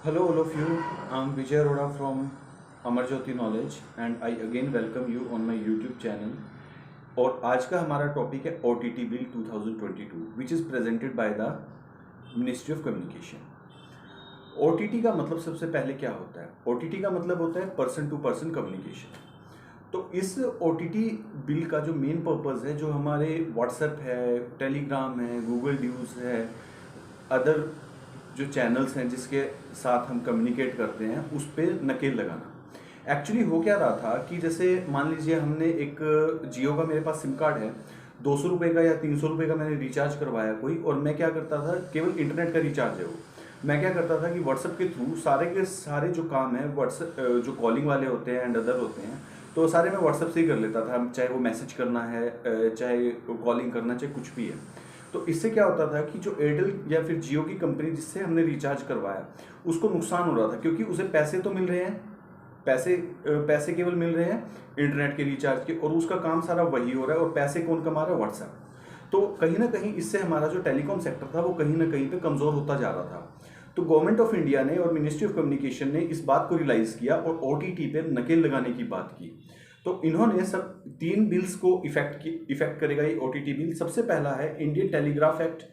Hello, all of you. I'm Vijay Arora from Amarjyoti Knowledge and I again welcome you on my YouTube channel. और आज का हमारा topic है OTT bill 2022 which is presented by the ministry of communication. OTT का मतलब सबसे पहले क्या होता है? OTT का मतलब होता है पर्सन टू पर्सन कम्युनिकेशन। तो इस OTT बिल का जो मेन पर्पज़ है, जो हमारे व्हाट्सएप है, टेलीग्राम है, गूगल ड्यूज है, अदर जो चैनल्स हैं जिसके साथ हम कम्युनिकेट करते हैं, उस पर नकेल लगाना। एक्चुअली हो क्या रहा था कि जैसे मान लीजिए हमने एक जियो का मेरे पास सिम कार्ड है, 200 रुपये का या 300 रुपये का मैंने रिचार्ज करवाया कोई, और मैं क्या करता था, केवल इंटरनेट का रिचार्ज है वो, मैं क्या करता था कि व्हाट्सएप के थ्रू सारे के सारे जो काम है व्हाट्सएप जो कॉलिंग वाले होते हैं एंड अदर होते हैं, तो सारे मैं व्हाट्सएप से ही कर लेता था, चाहे वो मैसेज करना है, चाहे कॉलिंग करना, चाहे कुछ भी है। तो इससे क्या होता था कि जो एयरटेल या फिर जियो की कंपनी जिससे हमने रिचार्ज करवाया, उसको नुकसान हो रहा था, क्योंकि उसे पैसे तो मिल रहे हैं, पैसे केवल मिल रहे हैं इंटरनेट के रिचार्ज के, और उसका काम सारा वही हो रहा है, और पैसे कौन कमा रहा है? व्हाट्सएप। तो कहीं ना कहीं इससे हमारा जो टेलीकॉम सेक्टर था वो कहीं ना कहीं पे कमज़ोर होता जा रहा था। तो गवर्नमेंट ऑफ इंडिया ने और मिनिस्ट्री ऑफ कम्युनिकेशन ने इस बात को रियलाइज़ किया और OTT पे नकेल लगाने की बात की। तो इन्होंने सब 3 बिल्स को इफेक्ट करेगा ये OTT बिल। सबसे पहला है Indian telegraph act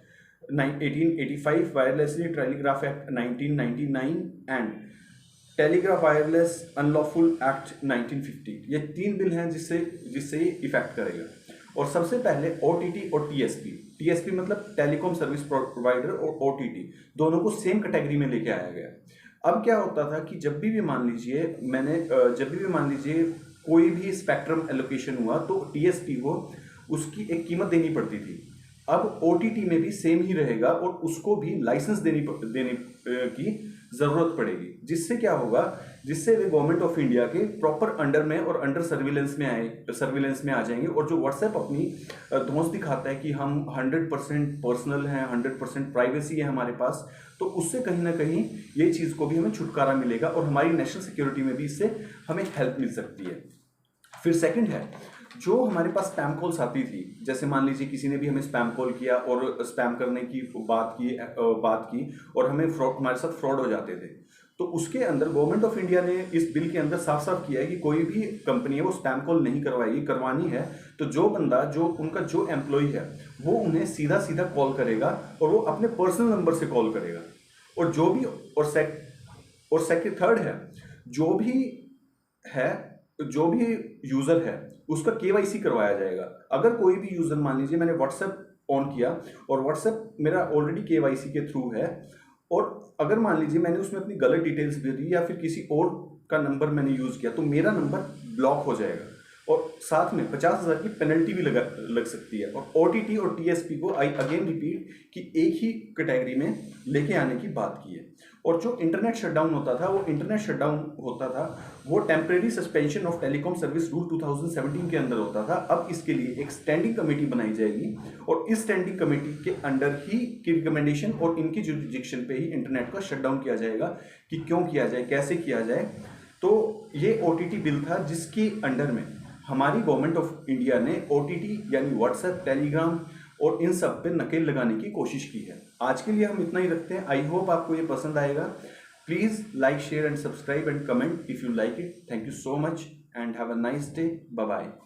1885, wirelessly telegraph act 1999 and telegraph wireless unlawful act 1950। ये 3 बिल हैं जिससे ये इफेक्ट करेगा। और सबसे पहले OTT और TSP मतलब टेलीकॉम सर्विस प्रोवाइडर, और OTT दोनों को सेम कैटेगरी में लेके आया गया। अब क्या होता था कि जब भी मान लीजिए कोई भी स्पेक्ट्रम एलोकेशन हुआ तो TSP को उसकी एक कीमत देनी पड़ती थी। अब OTT में भी सेम ही रहेगा और उसको भी लाइसेंस देने की ज़रूरत पड़ेगी। जिससे क्या होगा, जिससे वे गवर्नमेंट ऑफ इंडिया के प्रॉपर अंडर में और अंडर सर्विलेंस में आ जाएंगे। और जो व्हाट्सएप अपनी धौंस दिखाता है कि हम 100% पर्सनल हैं, 100% प्राइवेसी है हमारे पास, तो उससे कहीं ना कहीं ये चीज़ को भी हमें छुटकारा मिलेगा और हमारी नेशनल सिक्योरिटी में भी इससे हमें हेल्प मिल सकती है। फिर सेकंड है, जो हमारे पास स्पैम कॉल्स आती थी, जैसे मान लीजिए किसी ने भी हमें स्पैम कॉल किया और स्पैम करने की बात की और हमारे साथ फ्रॉड हो जाते थे, तो उसके अंदर गवर्नमेंट ऑफ इंडिया ने इस बिल के अंदर साफ साफ किया है कि कोई भी कंपनी है वो स्पैम कॉल नहीं करवानी है, तो जो बंदा उनका जो एम्प्लॉय है वो उन्हें सीधा सीधा कॉल करेगा और वो अपने पर्सनल नंबर से कॉल करेगा। और थर्ड है, जो भी यूज़र है उसका KYC करवाया जाएगा। अगर कोई भी यूज़र, मान लीजिए मैंने व्हाट्सएप ऑन किया और व्हाट्सएप मेरा ऑलरेडी KYC के थ्रू है, और अगर मान लीजिए मैंने उसमें अपनी गलत डिटेल्स दे दी या फिर किसी और का नंबर मैंने यूज़ किया, तो मेरा नंबर ब्लॉक हो जाएगा और साथ में 50,000 की पेनल्टी भी लग सकती है। और OTT और TSP को आई अगेन रिपीट कि एक ही कैटेगरी में लेके आने की बात की है। और जो इंटरनेट शटडाउन होता था वो temporary suspension of telecom service rule 2017 के अंदर होता था। अब इसके लिए एक स्टैंडिंग कमेटी बनाई जाएगी और इस स्टैंडिंग कमेटी के अंडर ही की रिकमेंडेशन और इनकी जुरिडिक्शन पे ही इंटरनेट का शटडाउन किया जाएगा कि क्यों किया जाए, कैसे किया जाए। तो ये OTT बिल था जिसके अंडर में हमारी गवर्नमेंट ऑफ इंडिया ने OTT यानी व्हाट्सएप, टेलीग्राम और इन सब पे नकेल लगाने की कोशिश की है। आज के लिए हम इतना ही रखते हैं। आई होप आपको ये पसंद आएगा। Please like, share and subscribe and comment if you like it. Thank you so much and have a nice day. Bye bye.